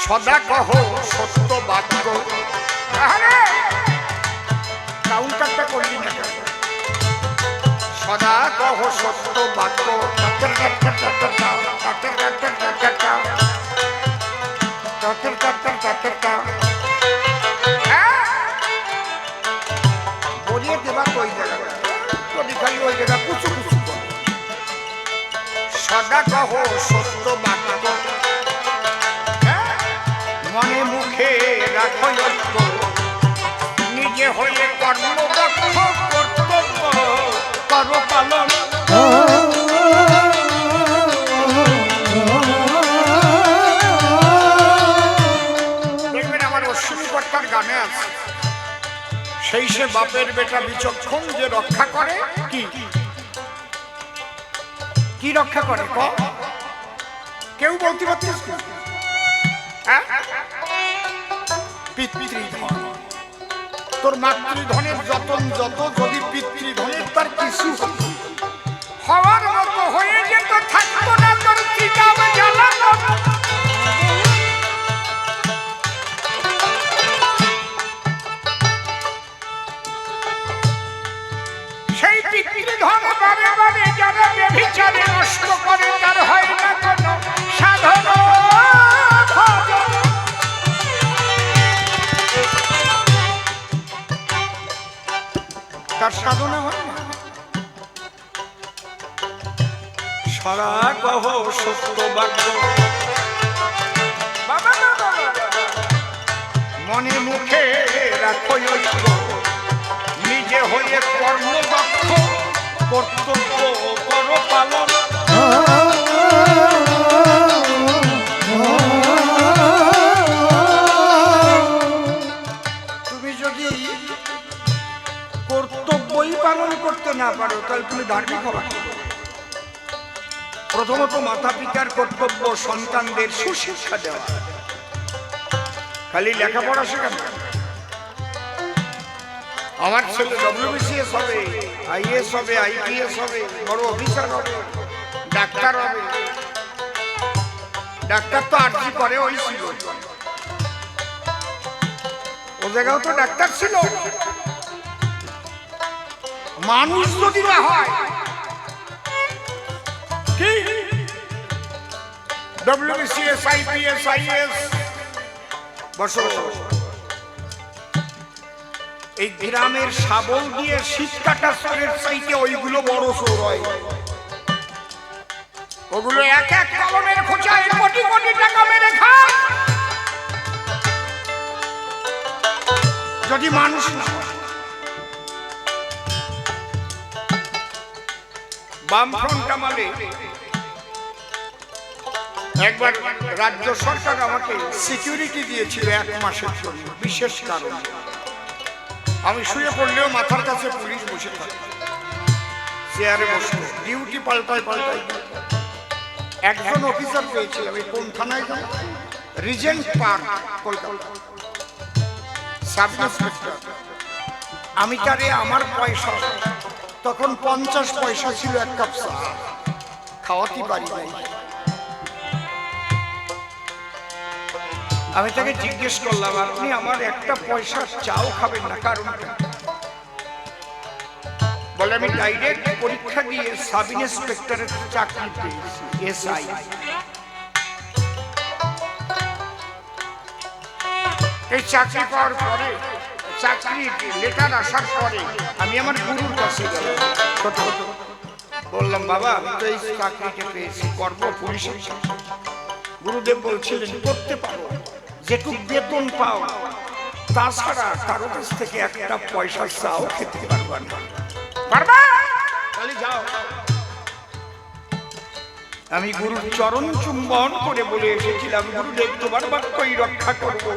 সদা কহ সত্য বাক্য। কাউন্টারটা করলি না, সদা কহ সত্য বাক্য। বলিয়ে দেবা ওই জায়গা, খালি ওই জায়গা কুচু কুচু। সদা কহ সত্য বাক্য, মনে মুখে রাখো ঐক্য, নিজে হয়ে কর্মদক্ষ, কর্তব্য করো পালন। দেখবেন আমার অশ্বিনী কর্তার গানে আছে, সেই সে বাপের বেটা বিচক্ষণ যে রক্ষা করে। কি রক্ষা করে? কেউ বলতে পারছিস? পিতৃধন। তোর মাতৃধনের যতন যত, যদি পিতৃধনের তার কিছু হওয়ার মতো হয়ে যেত, থাকতো না তোর কিতাব জ্বালানো। সেই পিতৃধন বারে বারে যারা ব্যভিচারে নষ্ট করে তার হয় না কোনো সাধন। তার কহ সত্য বাক্য, মনে মুখে রাখো ঐক্য, নিজে হয়ে কর্মদক্ষ, কর্তব্য করো পালন। তুমি যদি কর্তব্যই পালন করতে না পারো তাহলে তুমি ধার্মিক হবা। প্রথমত মাতা পিতার কর্তব্য সন্তানদের সুশিক্ষা দেওয়া, খালি লেখাপড়া শেখানো। আমার ছেলে WBCS হবে, IAS হবে, IPS হবে, বড় অফিসার হবে, ডাক্তার হবে। ডাক্তার তো আর্জি করে ওই ছিল, ও জায়গাও তো ডাক্তার ছিল। মানুষ যদি না হয় কি WBCS, IPS, IAS বসো। এই গ্রামের শাবল দিয়ে শীত কাটা চোরের চাইতে ওইগুলো বড় চোর হয়। ওগুলো এক এক কলমের খোঁচায় কোটি কোটি টাকা মেরে খায়। যদি মানুষ না বামফ্রন্ট আমলে একবার রাজ্য সরকার আমাকে সিকিউরিটি দিয়েছিল 1 মাসের জন্য, বিশেষ কারণ। আমি শুয়ে পড়লেও মাথার কাছে পুলিশ বসে থাকে, চেয়ারে বসে ডিউটি পাল্টায়। একজন অফিসার পেয়েছি আমি, কোন থানায় যাব, Regent park Kolkata, sub inspector. আমি তারে আমার পয়সা, তখন 50 পয়সা ছিল 1 কাপ চা, খাওয়াতে পারি নাই। আমি তাকে জিজ্ঞেস করলাম, আপনি আমার 1টা পয়সা চাও খাবেন না, কারণ? বলে, আমি ডাইরেক্ট পরীক্ষা দিয়ে সাব ইন্সপেক্টরের চাকরি পেয়েছি, SI। এই চাকরি পাওয়ার পরে, চাকরি লেটার আসার পরে আমি আমার গুরুর কাছে গেলাম, বললাম, বাবা আমি তো এই চাকরিটা পেয়েছি, করব পুলিশের চাকরি। গুরুদেব বলছিলেন, করতে পারো, যেটুক বেতন পাও তাছাড়া কারো কাছ থেকে 1টা পয়সা চাও খেতে পারবা না, পারবা? তাহলে যাও। আমি গুরুর চরণ চুম্বন করে বলে এসেছিলাম, গুরুদেব তোমার বাক্যই রক্ষা করবো,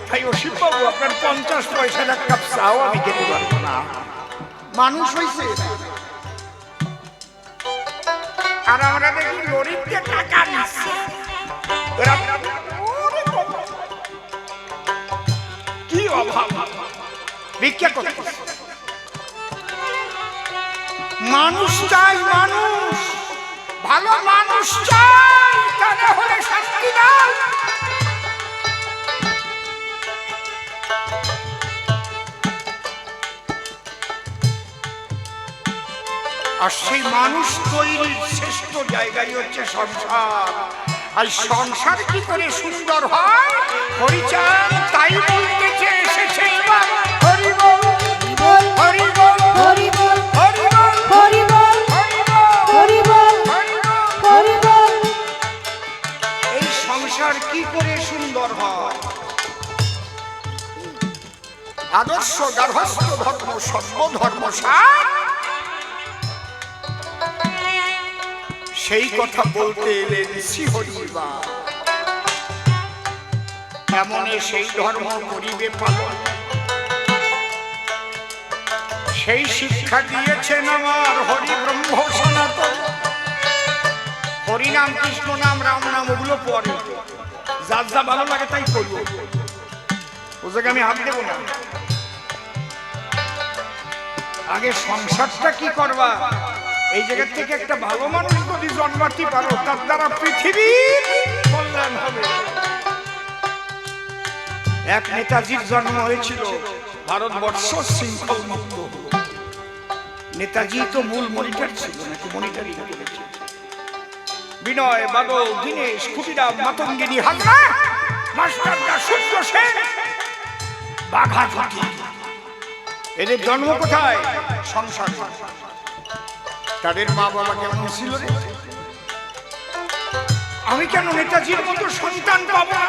তাই অসীম বাবু আপনার 50 পয়সার 1 কাপ চাও আমি খেতে পারবো না। মানুষ হয়েছে। আর আমরা দেখি গরিবকে টাকা দিচ্ছে, কি অভাব, ভিক্ষা করতে। মানুষ চাই, মানুষ ভালো মানুষ চাই, তাহলে হলে শাস্তি দাও। আর সেই মানুষ তৈরির শ্রেষ্ঠ জায়গায় হচ্ছে সংসার। আর সংসার কি করে সুন্দর হয়, হরিচাঁদ তাই বলতে চেয়ে এসেছে এবার। হরি বল, হরি বল, হরি বল, হরি বল, হরি বল, হরি বল, হরি বল। এই সংসার কি করে সুন্দর হয়? আদর্শ গার্হস্থ্য ধর্ম সর্বধর্ম সার, সেই কথা বলতে এলেন শ্রীহরিবা। এমনে সেই ধর্ম করিবে পালন, সেই শিক্ষা দিয়েছেন আমার হরি ব্রহ্ম সনাতন। হরিনাম, কৃষ্ণ নাম, রাম নাম ওগুলো পরে, যার যা ভালো লাগে তাই করবো, ও জায়গায় আমি হাত দেবো না। আগে সংসারটা কি করবা, এই জায়গা থেকে একটা ভালো মানুষ যদি জন্মাতে পারো তার দ্বারা পৃথিবীর কল্যাণ হবে। এক নেতাজির জন্ম হয়েছিল, ভারতবর্ষ শৃঙ্খল মুক্ত। নেতাজি তো মূল মনিটর ছিল, নাকি মনিটরিং করেছিল। বিনয়, বাদল, দীনেশ, ক্ষুদিরাম, মাতঙ্গিনী, হালদা, মাস্টারদা, সূর্য সেন, বাঘা ঝুঁকি, এদের জন্ম কোথায়? সংসার। তাদের মা বাবা কেমন ছিল রে? আমি কেন নেতাজির মতো সন্তান পাবো না?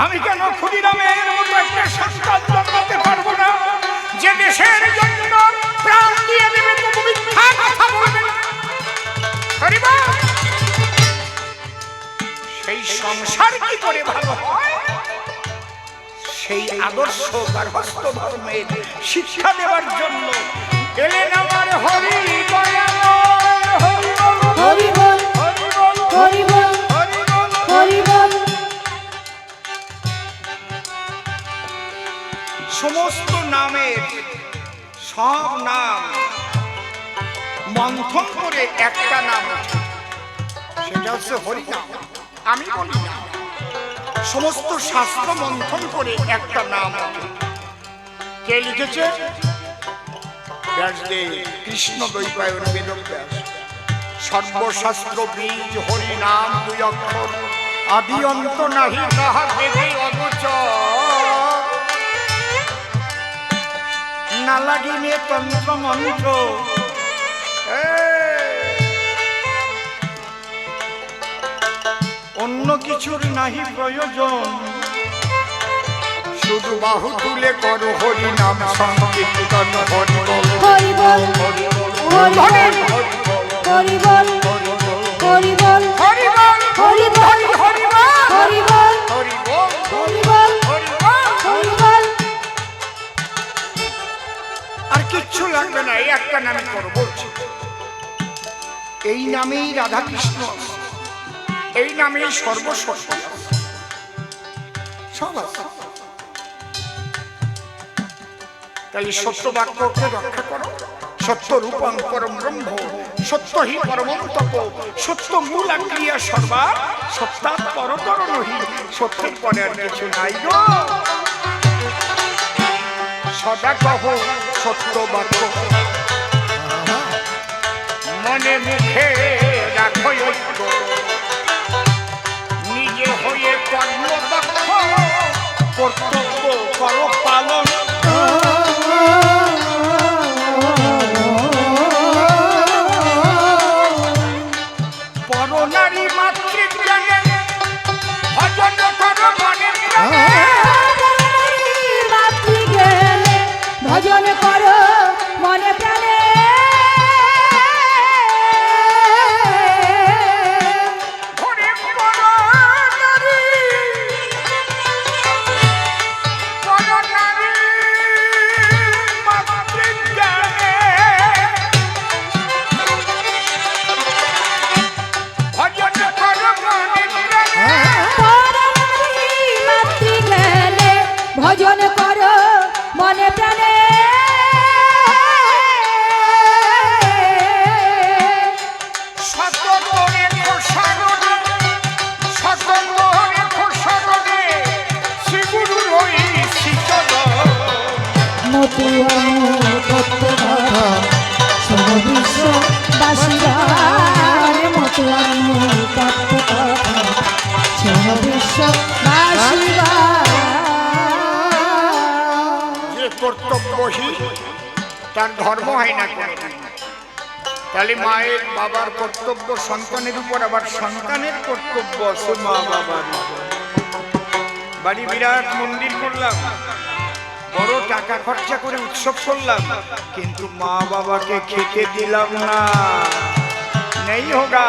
আমি কেন ক্ষুদিরামের মতো একটা সন্তান জন্মাতে পারবো না, যে দেশের জন্য প্রাণ দিয়ে দেবে তবু মিথ্যা কথা বলবে না? সেই সংসার কি করে ভালো হয়, সেই আদর্শ গার্হস্থ্য ধর্মের শিক্ষা দেওয়ার জন্য এলেন আমার হরি সমস্ত নামের সব নাম মন্থন করে একটা নাম, সেটা হচ্ছে হরিনাম। আমি বলি না, সমস্ত শাস্ত্র মন্থন করে একটা নাম। কে লিখেছে? ব্যাসদেব, কৃষ্ণ দ্বৈপায়ন বেদব্যাস। সর্বশাস্ত্র বীজ হরি নাম দুই অক্ষর, আদি অন্ত নাহি তাহা বেদে অগোচর। না লাগিনে তন্ত্র মন্ত্র, অন্য কিছুর নাহি প্রয়োজন, শুধু বাহু তুলে করো হরি নাম সংকীর্তন। হরি বল হরি বল হরি বল হরি বল হরি বল হরি বল হরি বল হরি বল হরি বল হরি বল হরি বল। আর কিচ্ছু লাগবে না, এই একটা নামই করো বলছি। এই নামেই রাধা কৃষ্ণ, এই নামেই সর্বশক্তি সব আছে। তাহলে সত্য বাক্যকে রক্ষা করো। সত্য রূপং পরম ব্রহ্ম, সত্য হি পরমং তপ, সত্য মূল ক্রিয়া সর্বা, সত্যাৎ পরতর নহি। সত্যের পরে আর কিছু নাই গো। সদা কহ সত্য বাক্য, মনে মুখে রাখো ঐক্য, নিজে হয়ে কর্মদক্ষ, কর্তব্য করো পালন। পরনারী মাতৃজ্ঞানে ভজন করো মনে প্রাণে, মাতৃজ্ঞানে ভজন করো মনে প্রাণে। ভজন করো মনে প্রাণে। কর্তব্যহীন তার ধর্ম হয় না। তাহলে মায়ের বাবার কর্তব্য সন্তানের উপর, আবার সন্তানের কর্তব্য আছে মা বাবার। বাড়ি বিরাট মন্দির করলাম, বড় টাকা খরচা করে উৎসব করলাম, কিন্তু মা বাবাকে খেতে দিলাম না। নেই হোগা,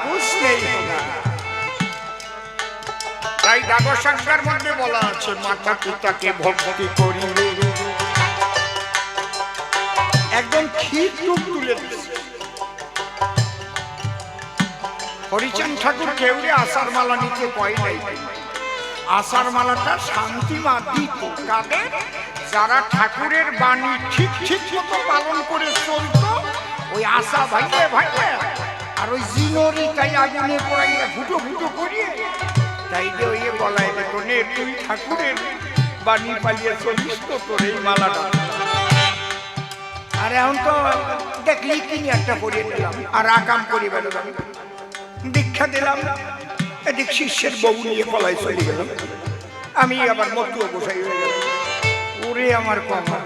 কুছ নেই হোগা। তাই দ্বাদশ সংখ্যার মধ্যে বলা আছে, মাতা পিতাকে ভক্তি করিবে। একদম ক্ষীর টুক তুলে দিচ্ছে। হরিচাঁদ ঠাকুর কেউরে আষাঢ় মালা নিতে কয় নাই। আষাঢ় মালাটা শান্তিমা দিত কাদের? যারা ঠাকুরের বাণী ঠিক ঠিক মতো পালন করে চলত, ওই আশা ভাইয়ে ভাইয়ে আর ওই জিনরি তাই আগুনে পড়াইয়া ফুটো ফুটো করিয়ে তাই যে ওই বলাই দেখো নে তুই ঠাকুরের বাণী পালিয়ে চলিস তো তোর এই মালাটা। আর এখন তো দেখলি কিনি একটা পরিয়ে দিলাম আর আকাম করি বেরোলাম, দীক্ষা দিলাম, এদিক শিষ্যের বউ নিয়ে পলাই চলে গেলাম, আমি আবার মতুয়া গোসাই হয়ে গেলাম। ওরে আমার কমা,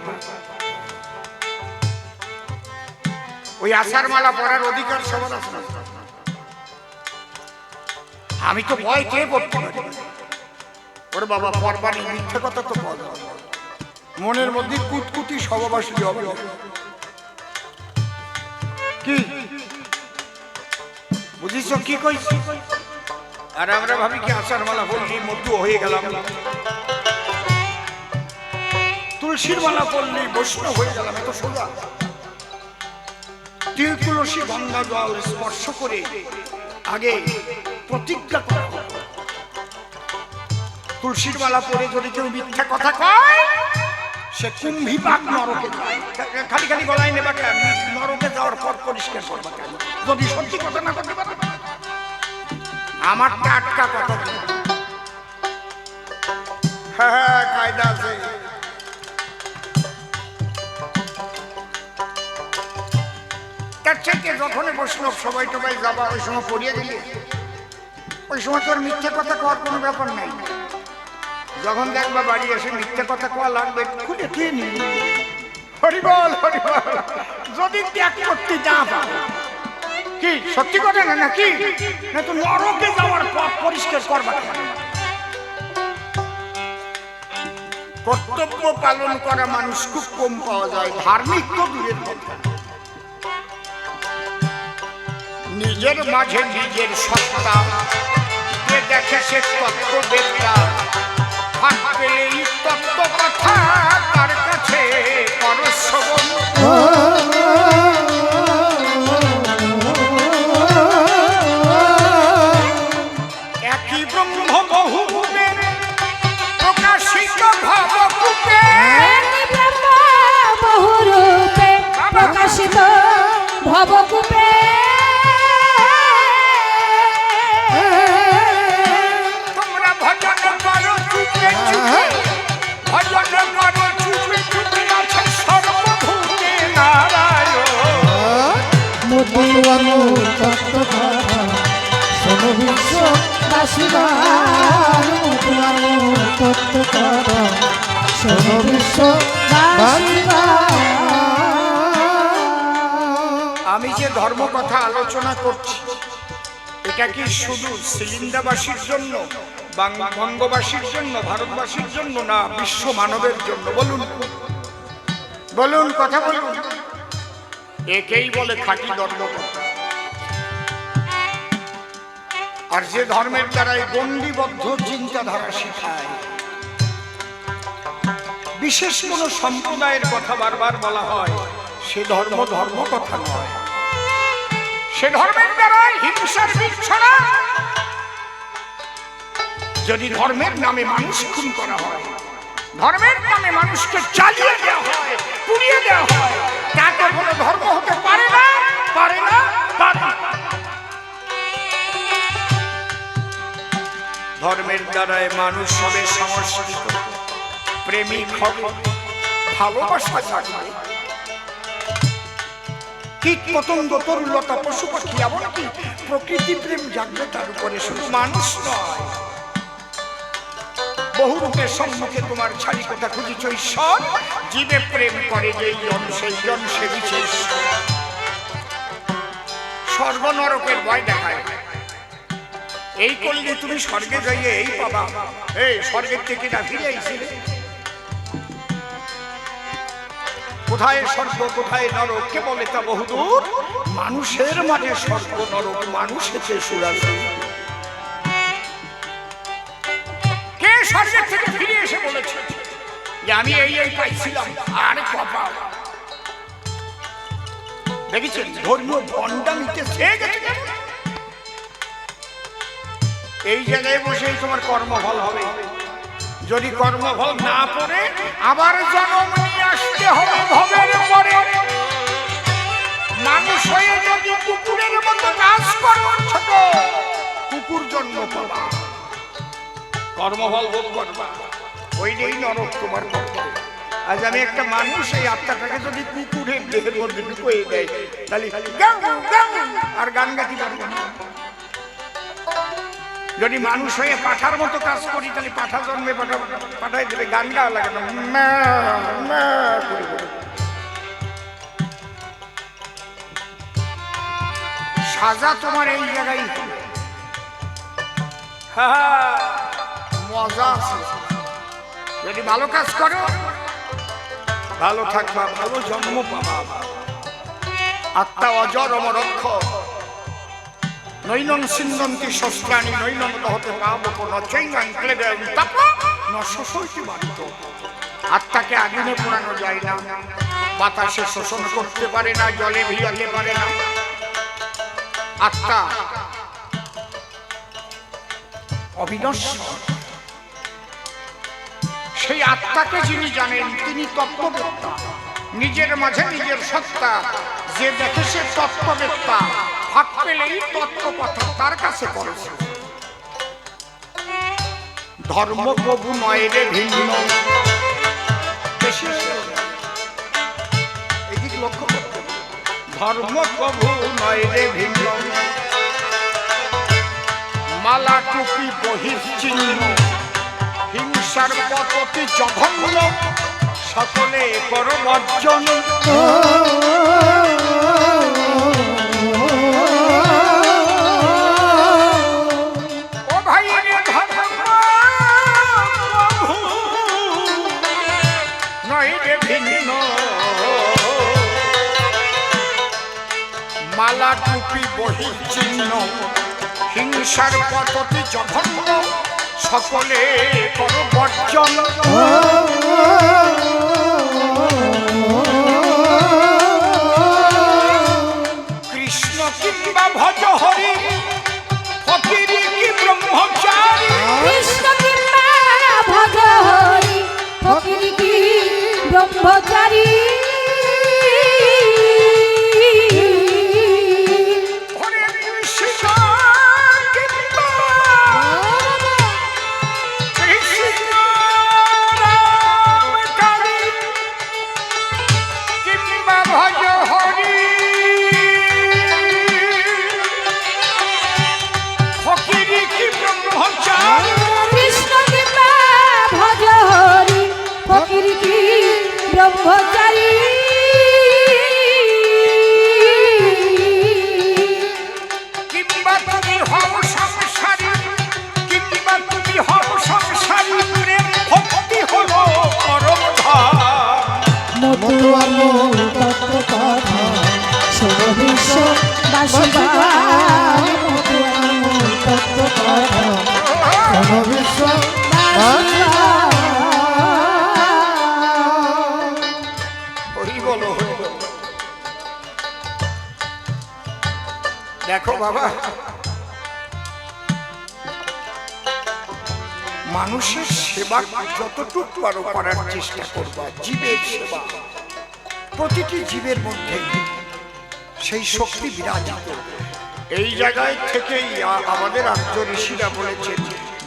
ওই আষাঢ় মালা পরার অধিকার সবার আছে না? আমি তো ভয় কে করতে পারি। ওর বাবা পরবানি মিথ্যে কথা তো বলে, মনের মধ্যে কুটকুটি সবাবাসী হবে কি বুঝিস কি কইছি? আর আমরা ভাবি কি আচার মালা বললি মধ্যু হয়ে গেলাম, তুলসীর মালা পড়লি বৈষ্ণব হয়ে গেলাম, এত সোজা? তিল তুলসী গঙ্গা জল স্পর্শ করে আগে প্রতিজ্ঞা করা। তুলসীর মালা পরে যদি কেউ মিথ্যা কথা কয় সে কুম্ভীপাক নরকে যায়। খালি খালি গলায় নেবা কেন? নরকে যাওয়ার পর পরিষ্কার করবা কেন যদি সত্যি কথা না করতে পারে? আমার টাটকা কথা। হ্যাঁ কায়দা আছে। তার থেকে যখন বৈষ্ণব সবাই টবাই যাবা ওই সময় পড়িয়ে দিলে ওই সময় তোর মিথ্যে কথা কওয়ার কোনো ব্যাপার নাই। যখন দেখবা বাড়ি এসে মিথ্যে কথা কোয়া লাগবে খুলে খেয়ে নিবি। হরিবল হরিবল। যদি ত্যাগ করতে যা পাবো কি সত্যি কথা না নাকি? না তো নরকে যাওয়ার পথ পরিষ্কার করবা। কর্তব্য পালন করা মানুষ খুব কম পাওয়া যায়, ধার্মিক তো দূরের কথা। নিজের মাঝে নিজের সত্তা যে দেখে সে তত্ত্ববেত্তা, থাকবে এই তত্ত্ব কথা তার কাছে করো শ্রবণ। একই ব্রহ্ম বহু রূপে প্রকাশিত ভবকূপে, ব্রহ্ম বহু রূপে প্রকাশিত ভবকূপে, তোমরা ভজন করো চুপে চুপে, ভজন করো চুপে চুপে আছে সর্বভূতে নারায়ণ। মধুয়ান তত্ত্ব কথা শোনো বিশ্ববাসীগণ, মধুয়ান তত্ত্ব কথা শোনো বিশ্ববাসীগণ। আমি যে ধর্ম কথা আলোচনা করছি এটা কি শুধু সিলিন্দাবাসীর জন্য, বঙ্গবাসীর জন্য, ভারতবাসীর জন্য, না বিশ্ব মানবের জন্য? বলুন বলুন কথা বলুন। একেই বলে খাঁটি ধর্ম। আর যে ধর্মের দ্বারাই গণ্ডিবদ্ধ চিন্তাধারা শিখায়, বিশেষ কোন সম্প্রদায়ের কথা বারবার বলা হয়, সে ধর্ম ধর্ম কথা নয়। সে ধর্মের দ্বারাই হিংসার বীজ ছড়া। যদি ধর্মের নামে মানুষ খুন করা হয়, ধর্মের নামে মানুষকে চালিয়ে দেওয়া হয়, পুড়িয়ে দেওয়া হয়, তা তো কোনো ধর্ম হতে পারে না, পারে না, পারে না। ধর্মের দ্বারাই মানুষ হবে সংস্কৃত, প্রেমিক হবে, ভালোবাসা জাগবে। কীট পতঙ্গ তরুলতা পশু পাখি এমনকি প্রকৃতি প্রেম জাগবে তার উপরে। শুধু মানুষ নয়, বহু রূপের সম্মুখে তোমার ছাড়ি কথা খুঁজিছ ঈশ্বর। জীবে প্রেম করে যেই জন সেই জন সেবিছে ঈশ্বর। স্বর্গ নরকের ভয় দেখায়, এই করলে তুমি স্বর্গে যাইয়ে এই পাবা। এই স্বর্গের থেকে না ফিরে আইছিলে? কোথায় স্বর্গ কোথায় নরক কে বলে তা বহুদূর। মানুষের মাঝে স্বর্গ নরক, মানুষ হচ্ছে সুরাসুর। কে স্বর্গের থেকে ফিরে এসে বলেছে যে আমি এই এই পাইছিলাম? আর কপাল দেখেছেন ধর্মীয় ভণ্ডামিতে এই জায়গায় বসেই তোমার কর্মফল হবে। যদি কর্মফল না পড়ে আবার জন্ম নিয়ে আসতে হবে ভবের পরে। মানুষ হয়ে যদি কুকুরের মতো কাজ করো, ছোট কুকুর জন্ম পাবা, কর্মফল ভোগ করবা, ওইটাই নরক তোমার কর্ম। আজ আমি একটা মানুষ এই আত্মাটাকে যদি কুকুরের দেহের মধ্যে ঢুকিয়ে দেয় তাহলে আর গান গাইতে পারবো না। যদি মানুষ হয়ে পাঠার মতো কাজ করি তাহলে পাঠা জন্মে পাঠাই দেবে, গান গাওয়া লাগে না। সাজা তোমার এই জায়গায়। হ্যাঁ, মজা আছে। যদি ভালো কাজ করো ভালো থাকবা, ভালো জন্ম পাবা। আত্মা অজর অমর অক্ষর, নৈনন সিন্দন্তি শস্ত্রাণি নৈনন দহতে পাবো কোন চৈনন ক্লেদে তাপ ন শোষয়তি বারিত। আত্মাকে আগুনে পোড়ানো যায় না, বাতাসে শোষণ করতে পারে না, জলে ভিজাতে পারে না। আত্মা অবিনশ্বর। সেই আত্মাকে যিনি জানেন তিনি তত্ত্ববেত্তা। নিজের মাঝে নিজের সত্তা যে দেখে সে তত্ত্ববেত্তা। ফাঁক পেলেই তত্ত্ব কথা তার কাছে পড়েছে। ধর্ম প্রভু নয় রে ভিন্ন, এদিক লক্ষ্য করতে। ধর্ম প্রভু নয় রে ভিন্ন, মালা টুপি বহিশ্চিহ্ন, হিংসার পথটি জঘন্য, সকলে কর বর্জন। ও ভাই রে ধর্ম প্রভু নয় রে ভিন্ন, মালা টুপি বহিশ্চিহ্ন, হিংসার পথটি জঘন্য, সকলে কর বর্জন। কৃষ্ণ কিংবা ভজ হরি, ফকিরি কি ব্রহ্মচারী। কৃষ্ণ কিংবা ভজ হরি, ফকিরি কি ব্রহ্মচারী। ব্রহ্মচারী কিংবা তুমি হও সংসারী, কিংবা তুমি হও সংসারী, ভক্তি হলো পরম ধাম। মতুয়ার মূল তত্ত্ব কথা শোনো বিশ্ববাসী গান। মতুয়ার মূল তত্ত্ব কথা শোনো বিশ্ববাসী গান। দেখো বাবা, মানুষের সেবা যতটুকু পারো করার চেষ্টা করবা। জীবের সেবা, প্রতিটি জীবের মধ্যে সেই শক্তি বিরাজিত। এই জায়গায় থেকেই আমাদের আর্য ঋষিরা বলেছেন,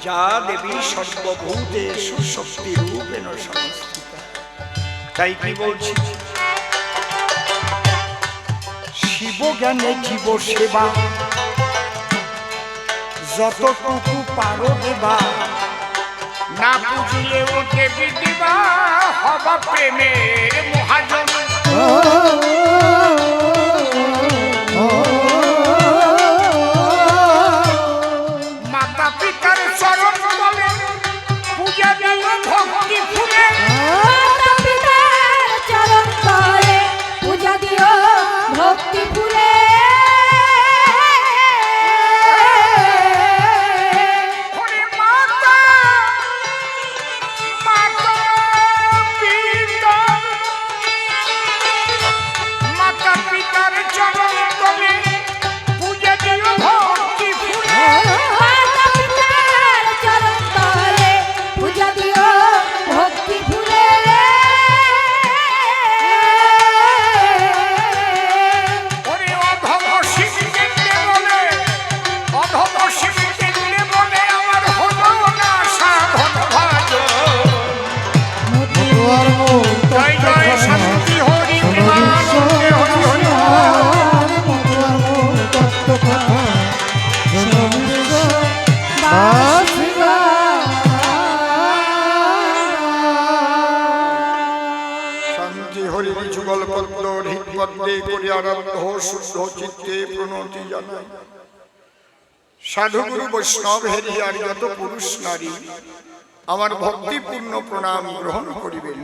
যা দেবী সর্বভূতেষু শক্তি রূপেণ সংস্থিতা। তাই কি বলছি, শিব জ্ঞানে জীব সেবা, যতটুকু পারো দেবা। না বুঝলেও দেবী দিবা, হবা প্রেমের মহাজন। মাতা পিতার চরণ তলে পূজা দিও ভক্তি ফুলে। মাতা পিতার চরণ তলে পূজা দিও ভক্তি ফুলে। পদ্মে করে আরাধ্য শুদ্ধ চিত্তে প্রণতি জানাই। সাধুগুরু বৈষ্ণব হেরিয়ার যত পুরুষ নারী আমার ভক্তিপূর্ণ প্রণাম গ্রহণ করিবেন।